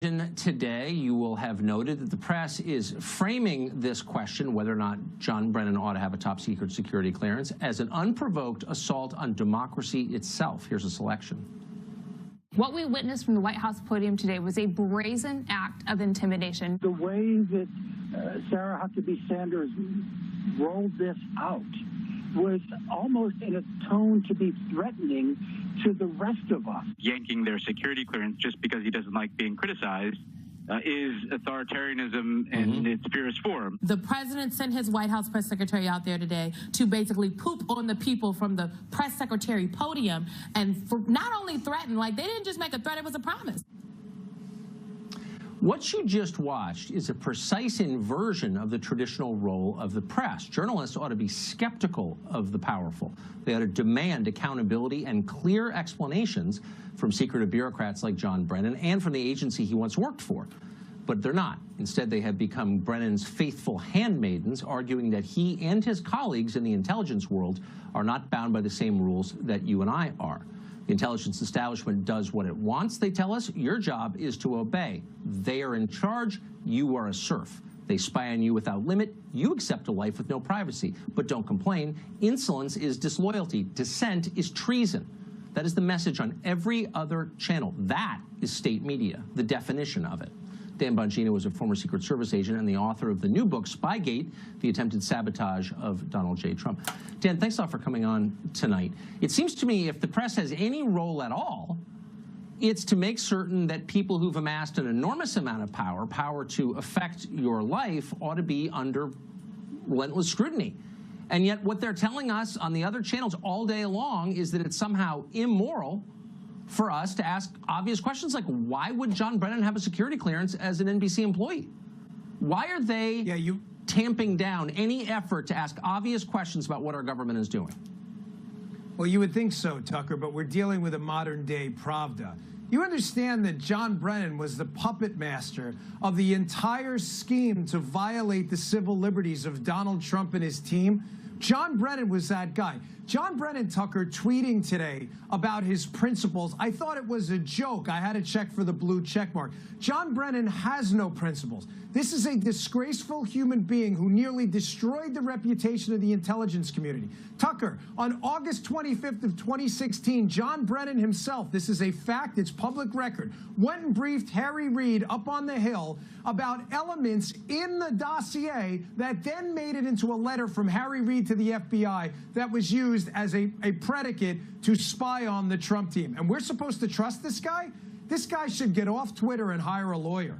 Today, you will have noted that the press is framing this question, whether or not John Brennan ought to have a top-secret security clearance, as an unprovoked assault on democracy itself. Here's a selection. What we witnessed from the White House podium today was a brazen act of intimidation. The way that Sarah Huckabee Sanders rolled this out was almost in a tone to be threatening to the rest of us. Yanking their security clearance just because he doesn't like being criticized is authoritarianism in its purest form. The president sent his White House press secretary out there today to basically poop on the people from the press secretary podium and not only threaten, like they didn't just make a threat, it was a promise. What you just watched is a precise inversion of the traditional role of the press. Journalists ought to be skeptical of the powerful. They ought to demand accountability and clear explanations from secretive bureaucrats like John Brennan and from the agency he once worked for. But they're not. Instead, they have become Brennan's faithful handmaidens, arguing that he and his colleagues in the intelligence world are not bound by the same rules that you and I are. The intelligence establishment does what it wants, they tell us. Your job is to obey. They are in charge. You are a serf. They spy on you without limit. You accept a life with no privacy. But don't complain. Insolence is disloyalty. Dissent is treason. That is the message on every other channel. That is state media, the definition of it. Dan Bongino was a former Secret Service agent and the author of the new book, Spygate, the attempted sabotage of Donald J. Trump. Dan, thanks a lot for coming on tonight. It seems to me if the press has any role at all, it's to make certain that people who've amassed an enormous amount of power to affect your life, ought to be under relentless scrutiny. And yet what they're telling us on the other channels all day long is that it's somehow immoral for us to ask obvious questions like, why would John Brennan have a security clearance as an NBC employee? Why are they tamping down any effort to ask obvious questions about what our government is doing? Well, you would think so, Tucker, but we're dealing with a modern-day Pravda. You understand that John Brennan was the puppet master of the entire scheme to violate the civil liberties of Donald Trump and his team? John Brennan was that guy. John Brennan, Tucker, tweeting today about his principles. I thought it was a joke. I had to check for the blue check mark. John Brennan has no principles. This is a disgraceful human being who nearly destroyed the reputation of the intelligence community. Tucker, on August 25th of 2016, John Brennan himself, this is a fact, it's public record, went and briefed Harry Reid up on the Hill about elements in the dossier that then made it into a letter from Harry Reid to the FBI that was used as a predicate to spy on the Trump team. And we're supposed to trust this guy? This guy should get off Twitter and hire a lawyer.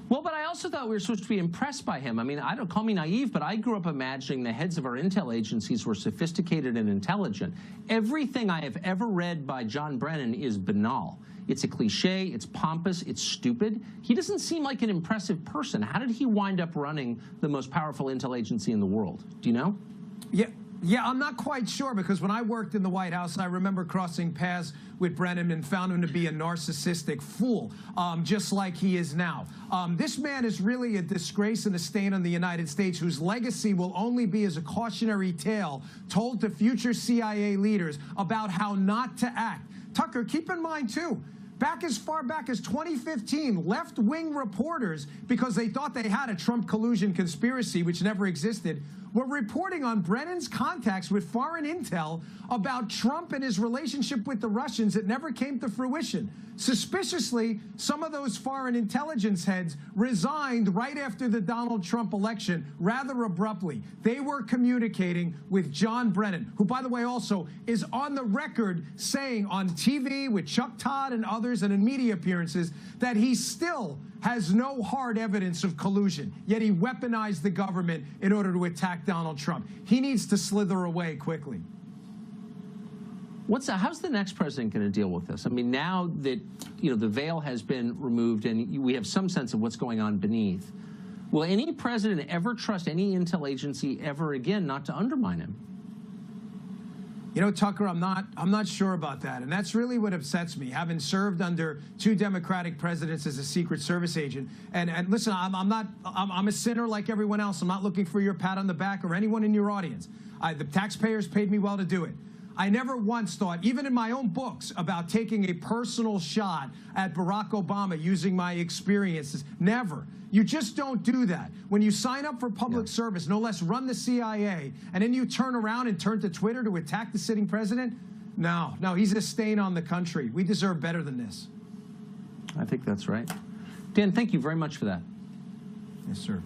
Well, but I also thought we were supposed to be impressed by him. I mean, I don't call me naive, but I grew up imagining the heads of our intel agencies were sophisticated and intelligent. Everything I have ever read by John Brennan is banal. It's a cliche, it's pompous, it's stupid. He doesn't seem like an impressive person. How did he wind up running the most powerful intel agency in the world? Do you know? Yeah, I'm not quite sure, because when I worked in the White House, I remember crossing paths with Brennan and found him to be a narcissistic fool, just like he is now. This man is really a disgrace and a stain on the United States, whose legacy will only be as a cautionary tale told to future CIA leaders about how not to act. Tucker, keep in mind, too, back as far back as 2015, left-wing reporters, because they thought they had a Trump collusion conspiracy, which never existed, were reporting on Brennan's contacts with foreign intel about Trump and his relationship with the Russians that never came to fruition. Suspiciously, some of those foreign intelligence heads resigned right after the Donald Trump election, rather abruptly. They were communicating with John Brennan, who, by the way, also is on the record saying on TV with Chuck Todd and others and in media appearances that he still has no hard evidence of collusion, yet he weaponized the government in order to attack Donald Trump. He needs to slither away quickly. How's the next president going to deal with this? I mean, now that the veil has been removed and we have some sense of what's going on beneath, will any president ever trust any intel agency ever again not to undermine him? You know, Tucker, I'm not sure about that, and that's really what upsets me. Having served under 2 Democratic presidents as a Secret Service agent, and listen, I'm a sinner like everyone else. I'm not looking for your pat on the back or anyone in your audience. The taxpayers paid me well to do it. I never once thought, even in my own books, about taking a personal shot at Barack Obama using my experiences. Never. You just don't do that. When you sign up for public service, no less run the CIA, and then you turn around and turn to Twitter to attack the sitting president, no, he's a stain on the country. We deserve better than this. I think that's right. Dan, thank you very much for that. Yes, sir.